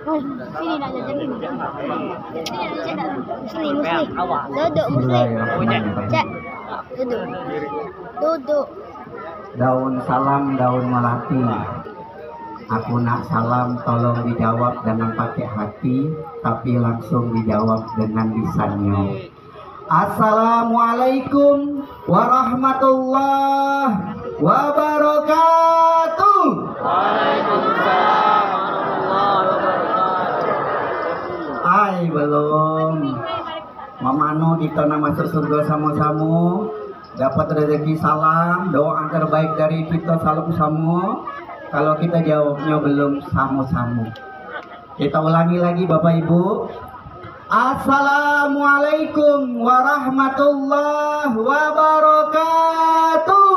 Sini nak jajan ini. Sini nak jajan. Muslim. Duduk muslim. Cek. Duduk. Daun salam, daun melati. Aku nak salam, tolong dijawab jangan pakai hati, tapi langsung dijawab dengan lisannya. Assalamualaikum warahmatullahi wabarakatuh. Waalaikumsalam warahmatullahi wabarakatuh. Ay, belum. Mamano kita masuk surga sama-sama, dapat rezeki salam, doa terbaik dari kita salam sama. Kalau kita jawabnya belum sama-sama, kita ulangi lagi Bapak Ibu. Assalamualaikum warahmatullahi wabarakatuh.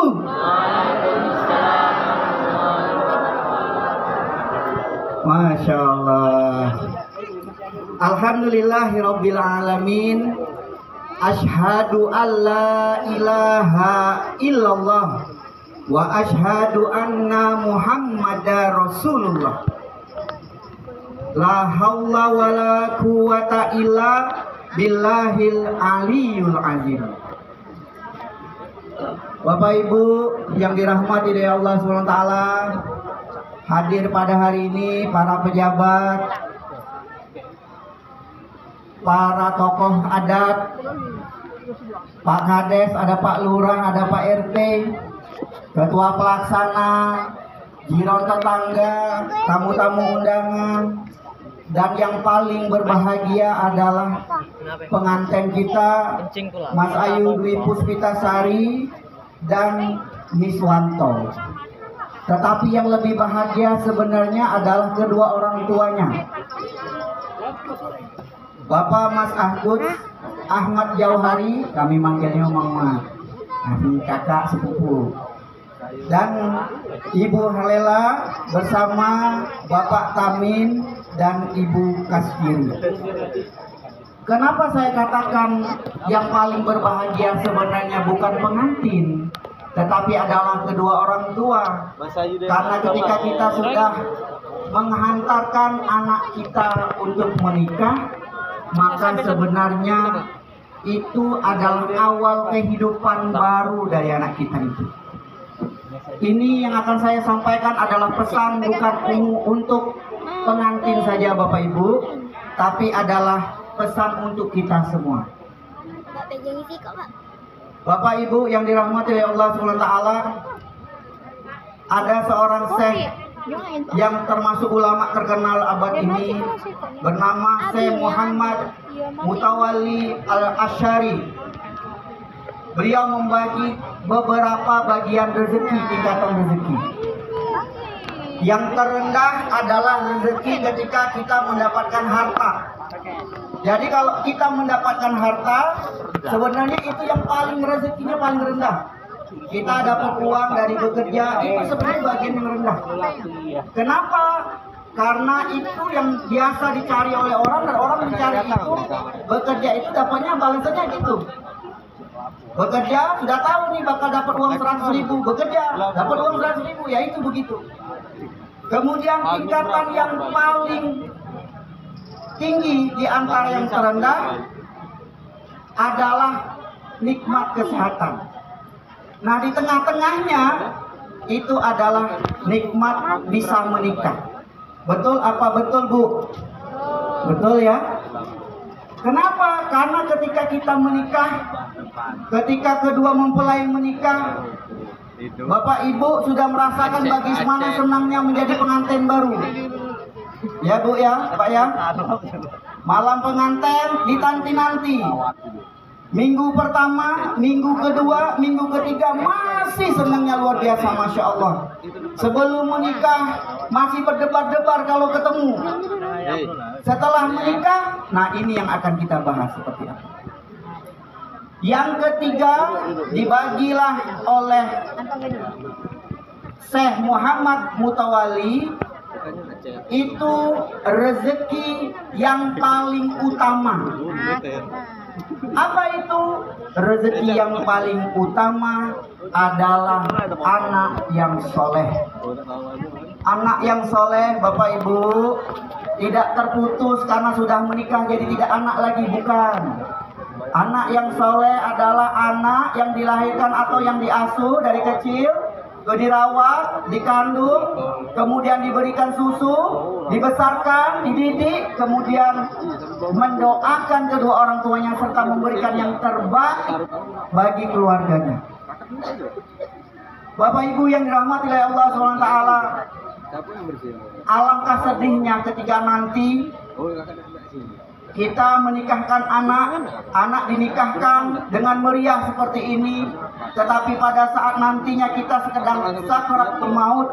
Masya Allah. Alhamdulillahirabbil alamin. Asyhadu an la ilaha illallah wa asyhadu anna Muhammadar Rasulullah. La haula wa la quwata illa billahil aliyul azim. Bapak Ibu yang dirahmati dari Allah SWT, hadir pada hari ini para pejabat, para tokoh adat, Pak Kades, ada Pak Lurah, ada Pak RT, Ketua Pelaksana, jiron tetangga, tamu-tamu undangan, dan yang paling berbahagia adalah pengantin kita, Mas Ayu Dwi Puspitasari dan Miswanto. Tetapi yang lebih bahagia sebenarnya adalah kedua orang tuanya, Bapak Mas Ahmad Jauhari, kami manggilnya Mama, kakak sepupu, dan Ibu Halela bersama Bapak Tamin dan Ibu Kaskiri. Kenapa saya katakan yang paling berbahagia sebenarnya bukan pengantin, tetapi adalah kedua orang tua. Karena ketika kita sudah menghantarkan anak kita untuk menikah, maka sebenarnya itu adalah awal kehidupan baru dari anak kita itu. Ini yang akan saya sampaikan adalah pesan bukan untuk pengantin saja Bapak Ibu, tapi adalah pesan untuk kita semua. Bapak Ibu yang dirahmati oleh Allah SWT, ada seorang syekh yang termasuk ulama terkenal abad ini bernama Syekh Muhammad Mutawalli Al-Asy'ari. Beliau membagi beberapa bagian rezeki, tingkatan rezeki. Yang terendah adalah rezeki ketika kita mendapatkan harta. Jadi kalau kita mendapatkan harta, sebenarnya itu yang paling rezekinya paling rendah. Kita dapat uang dari bekerja, itu sebenarnya bagian yang rendah. Kenapa? Karena itu yang biasa dicari oleh orang, dan orang mencari itu, bekerja itu dapatnya balasannya gitu. Bekerja sudah tahu nih bakal dapat uang 100.000, bekerja dapat uang 100.000, ya itu begitu. Kemudian tingkatan yang paling tinggi di antara yang terendah adalah nikmat kesehatan. Nah, di tengah-tengahnya itu adalah nikmat bisa menikah. Betul apa betul, Bu? Betul ya? Kenapa? Karena ketika kita menikah, ketika kedua mempelai menikah, Bapak Ibu sudah merasakan bagaimana senangnya menjadi pengantin baru. Ya Bu ya, Pak ya. Malam pengantin dinanti-nanti. Minggu pertama, minggu kedua, minggu ketiga masih senangnya luar biasa, Masya Allah. Sebelum menikah masih berdebar-debar kalau ketemu. Setelah menikah, nah ini yang akan kita bahas seperti apa. Yang ketiga dibagilah oleh Syekh Muhammad Mutawalli, itu rezeki yang paling utama. Apa itu? Rezeki yang paling utama adalah anak yang soleh. Anak yang soleh, Bapak Ibu, tidak terputus karena sudah menikah jadi tidak anak lagi, bukan. Anak yang soleh adalah anak yang dilahirkan atau yang diasuh dari kecil, dirawat, dikandung, kemudian diberikan susu, dibesarkan, dididik, kemudian mendoakan kedua orang tuanya serta memberikan yang terbaik bagi keluarganya. Bapak Ibu yang dirahmati oleh Allah SWT, alangkah sedihnya ketika nanti kita menikahkan anak dinikahkan dengan meriah seperti ini, tetapi pada saat nantinya kita sedang sakaratul maut,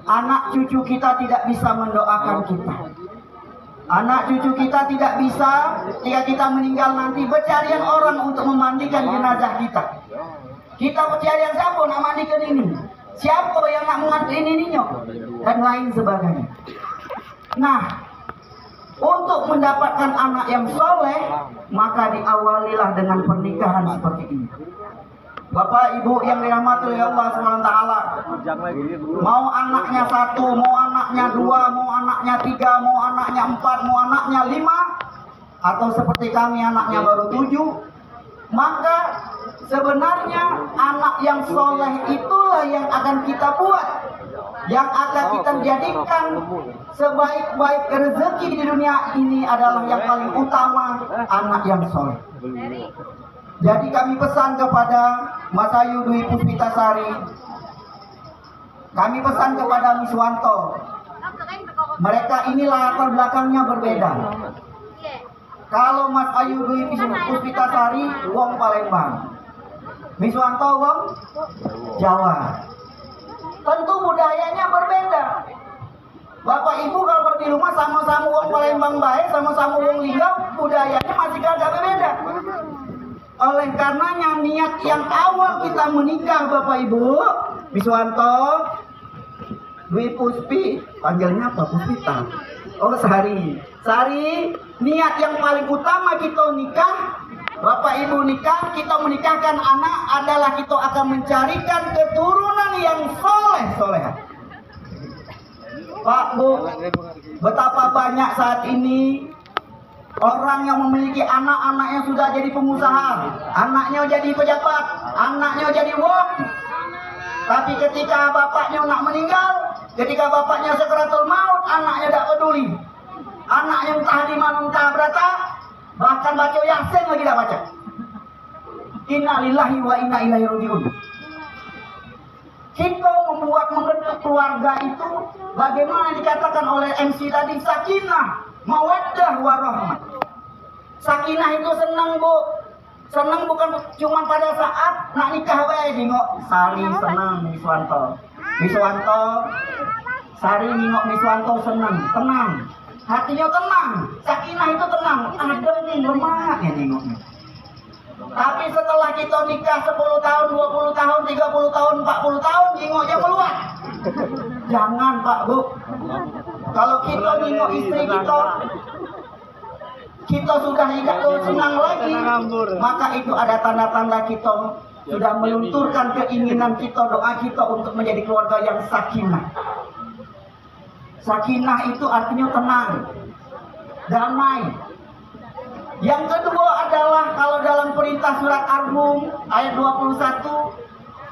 anak cucu kita tidak bisa mendoakan kita. Anak cucu kita tidak bisa ketika kita meninggal nanti bercarian orang untuk memandikan jenazah kita. Kita bercarian siapa nak mandikan ini? Siapa yang nak mengantar ini dan lain sebagainya. Nah, untuk mendapatkan anak yang soleh, maka diawalilah dengan pernikahan seperti ini. Bapak Ibu yang dirahmati oleh Allah SWT, mau anaknya 1, mau anaknya 2, mau anaknya 3, mau anaknya 4, mau anaknya 5, atau seperti kami anaknya baru 7, maka sebenarnya anak yang soleh itulah yang akan kita buat, yang akan kita jadikan sebaik-baik rezeki di dunia ini adalah yang paling utama, anak yang soleh. Jadi kami pesan kepada Mas Ayu Dwi Puspitasari, kami pesan kepada Miswanto, mereka ini latar belakangnya berbeda. Kalau Mas Ayu Dwi Puspitasari wong Palembang, Miswanto wong Jawa, tentu budayanya berbeda. Bapak Ibu kalau di rumah sama-sama wong Palembang baik, sama-sama wong Linggau, budayanya masih agak berbeda. Oleh karenanya niat yang awal kita menikah, Bapak Ibu, Miswanto, Dwi Puspi, panggilnya apa? Puspita. Oh, Sari. Sari, niat yang paling utama kita nikah, Bapak Ibu nikah, kita menikahkan anak adalah kita akan mencarikan keturunan yang soleh-soleha. Pak Bu, betapa banyak saat ini orang yang memiliki anak-anaknya sudah jadi pengusaha, anaknya jadi pejabat, anaknya jadi wong. Tapi ketika bapaknya nak meninggal, ketika bapaknya sakaratul maut, anaknya tidak peduli. Anaknya entah di mana entah berata, bahkan baca Yasin lagi tidak baca. Inna lillahi wa inna ilaihi rajiun. Kita membentuk keluarga itu bagaimana dikatakan oleh MC tadi, sakinah, mawaddah warahmah. Sakinah itu senang, Bu. Senang bukan cuma pada saat nak nikah wae nengok Sari senang Miswanto. Miswanto Sari nengok Miswanto senang, tenang. Hatinya tenang. Sakinah itu tenang, adem nih lemak ya nengoknya. Tapi setelah kita nikah 10 tahun, 20 tahun, 30 tahun, 40 tahun, nengoknya keluar. Jangan, Pak Bu. Kalau kita nengok istri kita sudah tidak senang lagi, maka itu ada tanda-tanda kita sudah melunturkan keinginan kita, doa kita untuk menjadi keluarga yang sakinah. Sakinah itu artinya tenang, damai. Yang kedua adalah kalau dalam perintah surat Ar-Rum ayat 21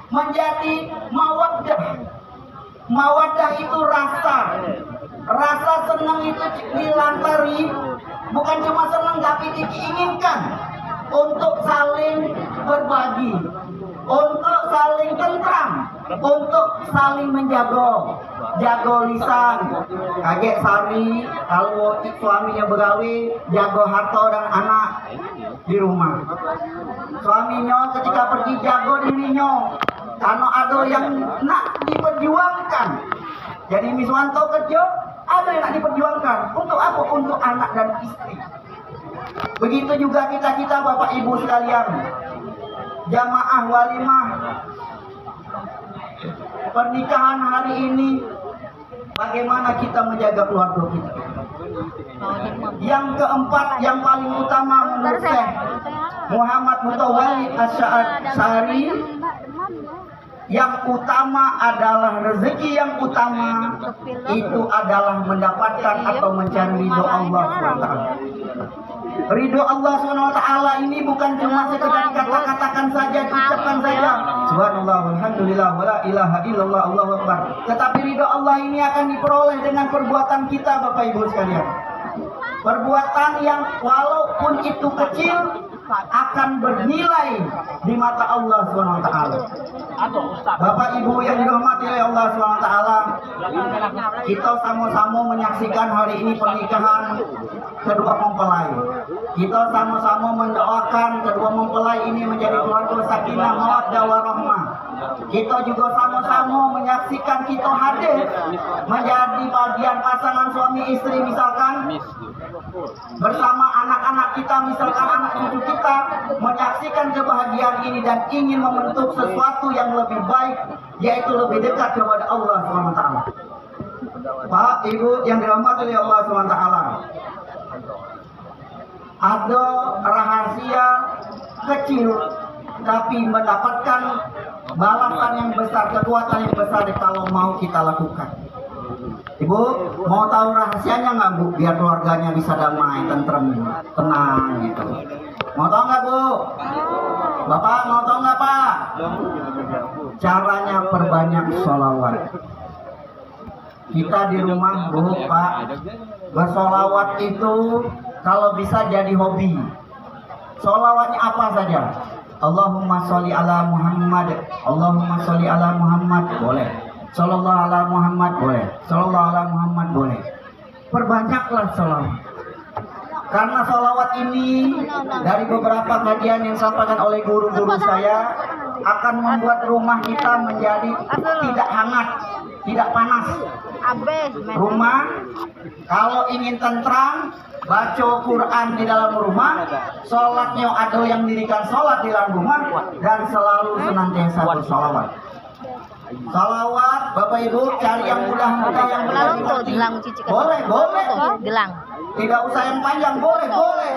menjadi mawaddah. Mawaddah itu rasa senang itu dilantari bukan cuma senang tapi diinginkan untuk saling berbagi, untuk saling tentram, untuk saling menjaga, jaga lisan. Kaget Sari kalau suaminya begawe, jaga harta dan anak di rumah. Suaminya ketika pergi jaga dirinya, karena ada yang nak diperjuangkan. Jadi Miswanto kerja, ada yang nak diperjuangkan. Untuk apa? Untuk anak dan istri. Begitu juga kita Bapak Ibu sekalian, jamaah walimah pernikahan hari ini, bagaimana kita menjaga keluarga kita. Yang keempat, yang paling utama menurut saya, Muhammad Mutawalli Asy'ari, yang utama adalah rezeki yang utama itu adalah mendapatkan atau mencari ridho Allah SWT. Ridho Allah SWT ini bukan cuma sekedar kata-katakan saja, ucapkan saja subhanallah, alhamdulillah, wala ilaha illallah, Allahu akbar. Tetapi ridho Allah ini akan diperoleh dengan perbuatan kita, Bapak Ibu sekalian. Perbuatan yang walaupun itu kecil akan bernilai di mata Allah SWT. Bapak Ibu yang dirahmati oleh Allah SWT, kita sama-sama menyaksikan hari ini pernikahan kedua mempelai. Kita sama-sama mendoakan kedua mempelai ini menjadi keluarga sakinah mawaddah warahmah. Kita juga sama-sama menyaksikan, kita hadir menjadi bagian pasangan suami istri misalkan, bersama anak-anak kita, misalkan anak cucu kita, menyaksikan kebahagiaan ini dan ingin membentuk sesuatu yang lebih baik, yaitu lebih dekat kepada Allah SWT. Pak Ibu yang dirahmati oleh Allah SWT, ada rahasia kecil tapi mendapatkan balasan yang besar, kekuatan yang besar kalau mau kita lakukan. Ibu mau tahu rahasianya nggak, Bu, biar keluarganya bisa damai, tentrem, tenang gitu? Mau tahu nggak, Bu? Bapak mau tahu nggak, Pak? Caranya perbanyak sholawat. Kita di rumah, Bu, Pak, bersolawat itu kalau bisa jadi hobi. Sholawatnya apa saja? Allahumma sholli ala Muhammad, Allahumma sholli ala Muhammad, boleh. Sallallahu ala Muhammad, boleh. Sallallahu ala Muhammad, boleh. Perbanyaklah sholawat. Karena sholawat ini dari beberapa kajian yang disampaikan oleh guru-guru saya akan membuat rumah kita menjadi tidak hangat, tidak panas. Rumah kalau ingin tentram, baca Quran di dalam rumah, sholatnya ada yang dirikan sholat di dalam rumah, dan selalu senantiasa bersolawat. Salawat, Bapak Ibu, cari yang mudah-mudah, yang mudah dimengerti. Boleh, boleh. Tidak usah yang panjang, boleh, boleh.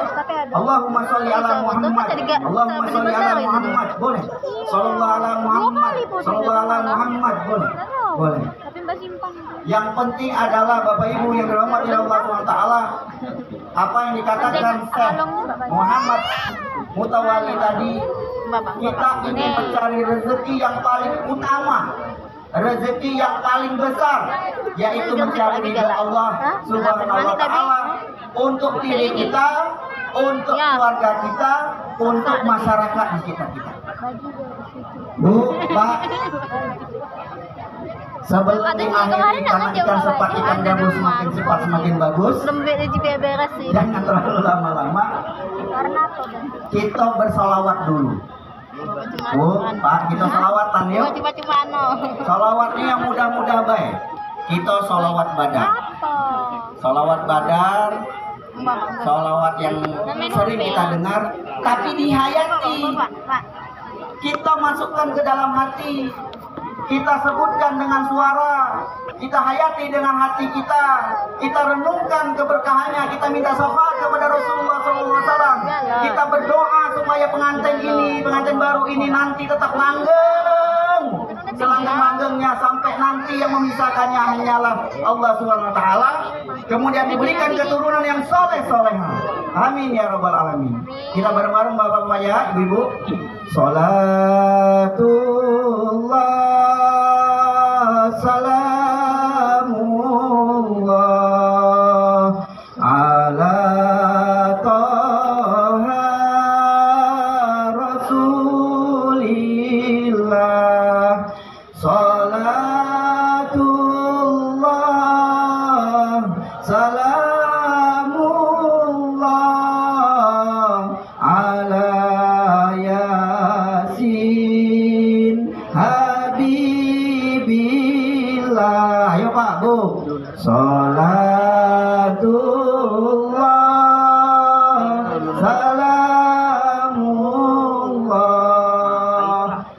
Allahumma sholli ala Muhammad, Allahumma sholli ala Muhammad, boleh. Sallallahu ala Muhammad, sallallahu ala Muhammad, boleh. Boleh. Yang penting adalah Bapak Ibu yang dirahmati Allah SWT, apa yang dikatakan Syekh Muhammad Mutawalli tadi, kita ingin mencari rezeki yang paling utama, rezeki yang paling besar, yaitu mencari ridha Allah Subhanahu wa Ta'ala untuk diri kita, untuk keluarga kita, untuk masyarakat di sekitar kita. Bu, Pak, sebelum diakhiri, karena ikan sepat ikan gabus semakin cepat semakin bagus, jangan terlalu lama-lama, kita bersolawat dulu. Bu, Pak, kita solawatan yuk. Solawatnya yang mudah-mudah baik. Kita solawat badar. Solawat badar, solawat yang sering kita dengar, tapi dihayati. Kita masukkan ke dalam hati. Kita sebutkan dengan suara, kita hayati dengan hati kita, kita renungkan keberkahannya, kita minta syafaat kepada Rasulullah SAW. Kita berdoa supaya pengantin ini, pengantin baru ini nanti tetap langgeng, selanggeng-langgengnya sampai nanti yang memisahkannya hanyalah Allah SWT. Kemudian diberikan keturunan yang soleh-solehah. Amin ya rabbal alamin. Kita bareng-bareng bapak-bapak ya, ibu-ibu. Salatullah, salamullah ala Taha Rasulillah. Salatullah, salamullah ala Yasin Habibillah. Ayo Pak, Bu. Salatullah, salamullah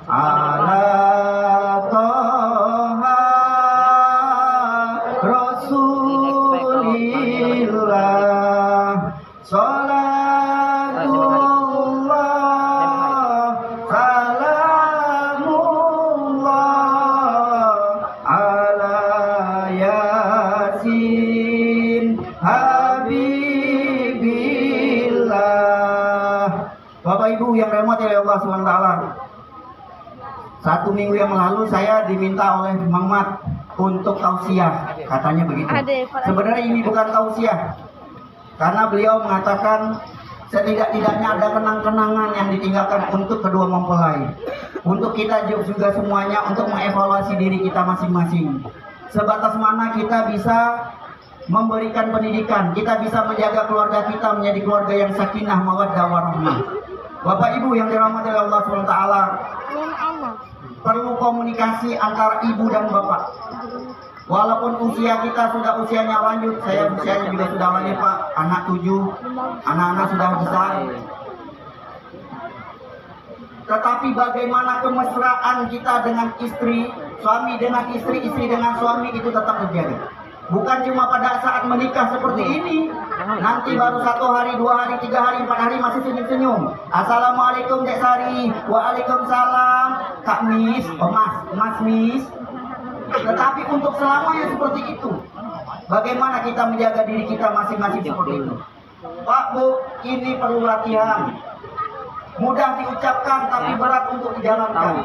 ala Taha Rasulillah. Salatullah, Ibu yang dirahmati oleh Allah SWT, 1 minggu yang lalu saya diminta oleh Mang Mat untuk tausiah, katanya begitu. Sebenarnya ini bukan tausiah, karena beliau mengatakan setidak-tidaknya ada kenang-kenangan yang ditinggalkan untuk kedua mempelai, untuk kita juga semuanya untuk mengevaluasi diri kita masing-masing. Sebatas mana kita bisa memberikan pendidikan, kita bisa menjaga keluarga kita menjadi keluarga yang sakinah, mawaddah, warahmah. Bapak Ibu yang dirahmati oleh Allah SWT, perlu komunikasi antara ibu dan bapak. Walaupun usia kita sudah usianya lanjut, saya usianya juga sudah lanjut Pak, anak 7, anak-anak sudah besar. Tetapi bagaimana kemesraan kita dengan istri, suami dengan istri, istri dengan suami itu tetap terjadi. Bukan cuma pada saat menikah seperti ini, nanti baru 1 hari, 2 hari, 3 hari, 4 hari masih senyum-senyum. Assalamualaikum Dek Sari, waalaikumsalam Kak Mis, oh Mas Mis. Tetapi untuk selamanya seperti itu, bagaimana kita menjaga diri kita masing-masing seperti itu. Pak Bu, ini perlu latihan. Mudah diucapkan tapi berat untuk dijalankan.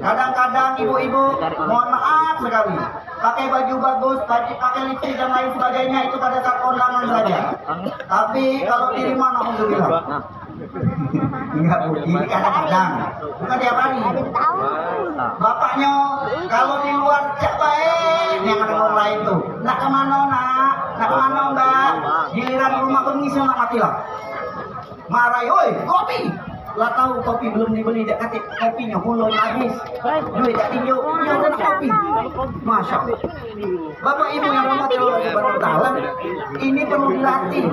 Kadang-kadang ibu-ibu, mohon maaf sekali, pakai baju bagus, pakai lipstick dan lain sebagainya itu pada saat kondangan saja. Tapi kalau diri mana alhamdulillah. Enggak Bu, ini kadang-kadang, bukan tiap hari. Bapaknya kalau di luar cak baik, yang ada orang lain tuh. Nak kemana nak? Nak kemana mbak? Giliran rumah pengisi nak matilah. Marah, oi kopi. Lah tahu kopi belum dibeli, dak kate kopinya pulon habis. Duit dak tinjau, punya kopi. Masya Allah. Bapak Ibu yang rahmati Allah Subhanahu wa taala, ini perlu dilatih.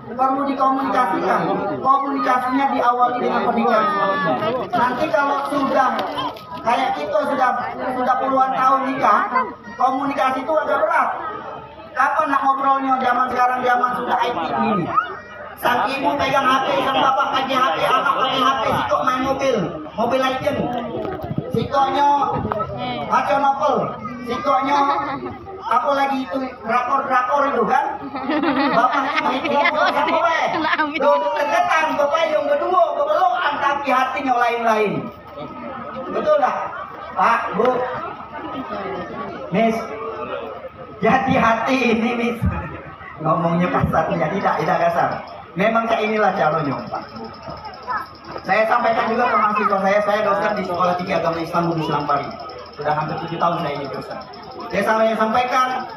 Perlu dikomunikasikan. Komunikasinya diawali dengan pernikahan. Nanti kalau sudah kayak kita sudah puluhan tahun nikah, komunikasi itu agak berat. Kapan nak ngobrolnya zaman sekarang, zaman sudah IT ini. Sang ibu pegang HP, sang bapak pakai HP, anak pakai HP, sikok main mobil legend. Sikoknya baca novel, sikoknya apa lagi itu drakor itu kan? Bapaknya main novel sama we. Duduk deketan, bapak yang berdua, kebelokan tapi hatinya lain-lain. Betul dah, Pak, Bu, Miss. Jadi hati ini Miss, ngomongnya kasar ya, tidak kasar. Memang kayak inilah caranya Pak. Saya sampaikan juga ke mahasiswa saya dosen di Sekolah Tinggi Agama Islam Bumi Selampari. Sudah hampir 7 tahun saya ini dosen. Saya sampaikan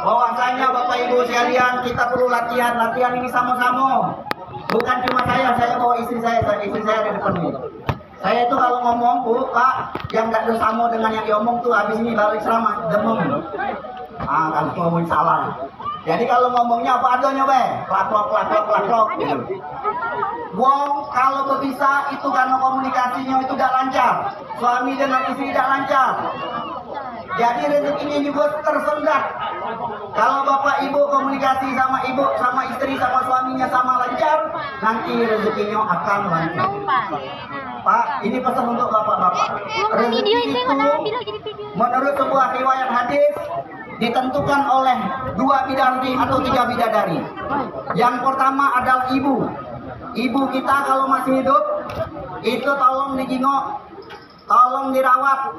bahwasanya Bapak Ibu sekalian, kita perlu latihan ini sama-sama. Bukan cuma saya bawa istri saya ada di depan ini. Saya itu kalau ngomong, Bu, Pak, yang tidak bersama dengan yang diomong tuh habis ini balik selamat, demam. Kalau ngomong salah. Jadi kalau ngomongnya apa adanya be, plak gitu. Wong kalau berbisa itu karena komunikasinya itu tidak lancar, suami dengan istri tidak lancar. Jadi rezekinya juga tersendat. Kalau bapak ibu komunikasi sama ibu, sama istri, sama suaminya sama lancar, nanti rezekinya akan lancar. Pak, ini pesan untuk bapak-bapak. Rezeki itu menurut sebuah riwayat hadis ditentukan oleh 2 bidadari atau 3 bidadari. Yang pertama adalah ibu. Ibu kita kalau masih hidup itu tolong dijenguk, tolong dirawat.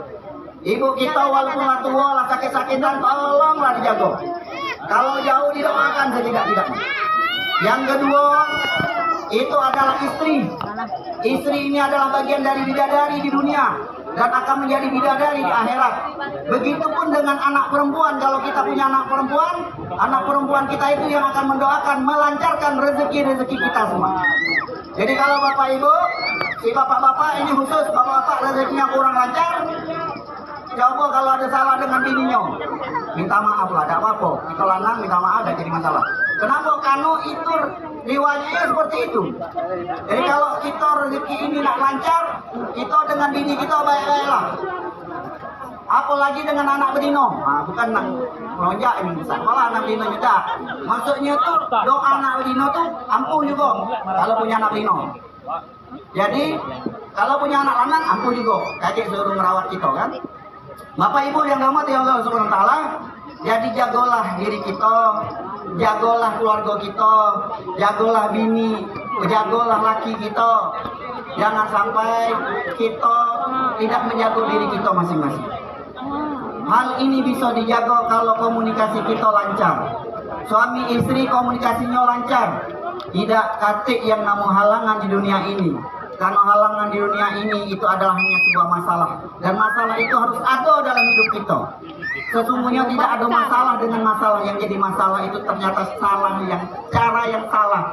Ibu kita walaupun lah tua, lah sakit-sakitan, tolonglah dijaga. Kalau jauh didoakan setidak-tidaknya. Yang kedua itu adalah istri. Istri ini adalah bagian dari bidadari di dunia dan akan menjadi bidadari di akhirat. Begitupun dengan anak perempuan. Kalau kita punya anak perempuan kita itu yang akan mendoakan, melancarkan rezeki kita semua. Jadi kalau bapak ibu, si bapak-bapak ini khusus, bapak-bapak rezekinya kurang lancar, coba kalau ada salah dengan bininya, minta maaf lah, tidak apa-apa. Kita lanang minta maaf, tidak jadi masalah. Kenapa? Karena itu riwayatnya seperti itu. Jadi kalau kita rezeki ini nak lancar, kita dengan bini kita baik-baiklah. Apalagi dengan anak bedino, bukan nak melonjak ini besar, malah anak bedino nyedak. Maksudnya tuh doa anak bedino tuh ampuh juga kalau punya anak bedino. Jadi kalau punya anak lanang ampuh juga, kakek suruh merawat kita kan. Bapak Ibu yang dirahmati Allah Subhanahu wa taala, jadi jagalah diri kita, jagalah keluarga kita, jagalah bini, jagalah laki kita. Jangan sampai kita tidak menjaga diri kita masing-masing. Hal ini bisa dijaga kalau komunikasi kita lancar. Suami istri komunikasinya lancar. Tidak katik yang namun halangan di dunia ini. Karena halangan di dunia ini itu adalah hanya sebuah masalah. Dan masalah itu harus ada dalam hidup kita. Sesungguhnya tidak ada masalah dengan masalah. Yang jadi masalah itu ternyata salah, yang cara yang salah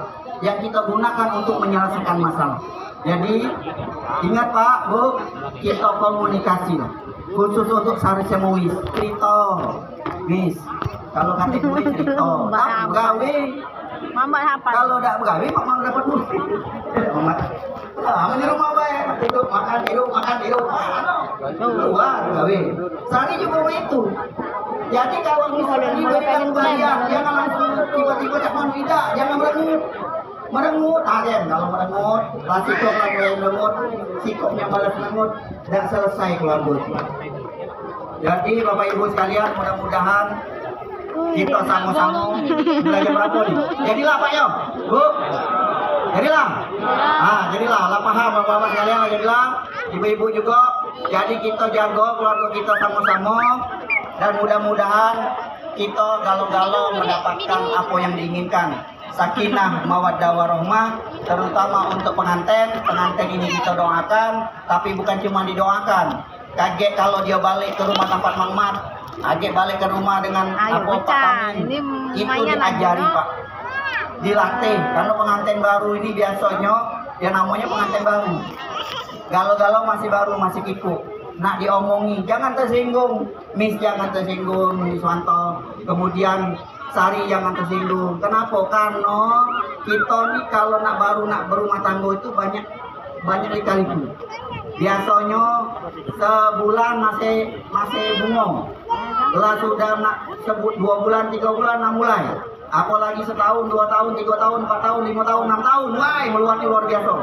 yang kita gunakan untuk menyelesaikan masalah. Jadi ingat Pak, Bu, kita komunikasi lah. Khusus untuk Sari Semuis, cerita, Miss. Kalau kata gue cerita, tak gawe. Mama apa? Kalau tidak gawe, Pak mau dapat duit. Mama, di rumah baik, tidur, makan tidur. Keluar gawe. Sari juga begitu. Jadi kalau misalnya diberikan kalian, jangan langsung tiba-tiba cakap tidak, jangan merengut aja. Kalau merengut, sikap mulai merengut, sikapnya malas merengut, dan selesai keluarga. Jadi Bapak Ibu sekalian, mudah-mudahan kita sama-sama belajar berapa nih? Jadilah Pak Yo, Bu, jadilah. Jadilah, lah paham Bapak-Bapak sekalian, jadilah. Ibu-ibu juga. Jadi kita jaga keluarga kita sama-sama, dan mudah-mudahan kita galau-galau mendapatkan apa yang diinginkan. Sakinah, mawaddah, warahmah, terutama untuk pengantin ini kita doakan, tapi bukan cuma didoakan. Kaget kalau dia balik ke rumah tempat Mangmat, kaget balik ke rumah dengan apa Pak Tamin, itu diajari Pak, dilatih. Karena pengantin baru ini biasanya yang namanya pengantin baru, galau-galau masih baru, masih kiku. Nak diomongi, jangan tersinggung, Miss jangan tersinggung, Miss Wanto. Kemudian Sari jangan tersinggung. Kenapa? Karena kita nih kalau nak berumah tangga itu banyak lika-liku. Biasanya sebulan masih bungong. Lah sudah nak sebut 2 bulan, 3 bulan nak mulai. Apalagi setahun, 2 tahun, 3 tahun, 4 tahun, 5 tahun, 6 tahun, wah meluati luar biasa.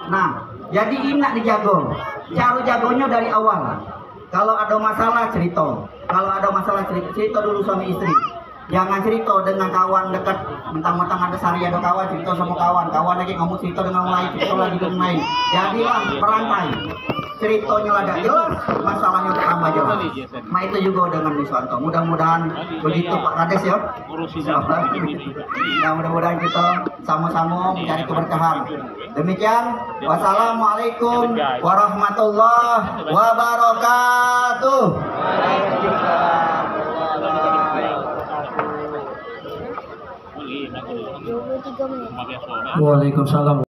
Nah, jadi ini nak dijaga. Cara jaganya dari awal. Kalau ada masalah cerita. Kalau ada masalah cerita dulu suami istri. Jangan cerita dengan kawan dekat, mentang-mentang ada Sari ada kawan, cerita sama kawan lagi ngomong cerita dengan lain, cerita lagi dengan lain. Jadilah perantai, ceritanya lah jelas, masalahnya tambah jelas. Nah itu juga dengan Miswanto. Mudah-mudahan begitu Pak Kades ya. Nah mudah-mudahan kita sama-sama mencari keberkahan. Demikian, wassalamualaikum warahmatullahi wabarakatuh. Waalaikumsalam. 23 menit. Waalaikumsalam.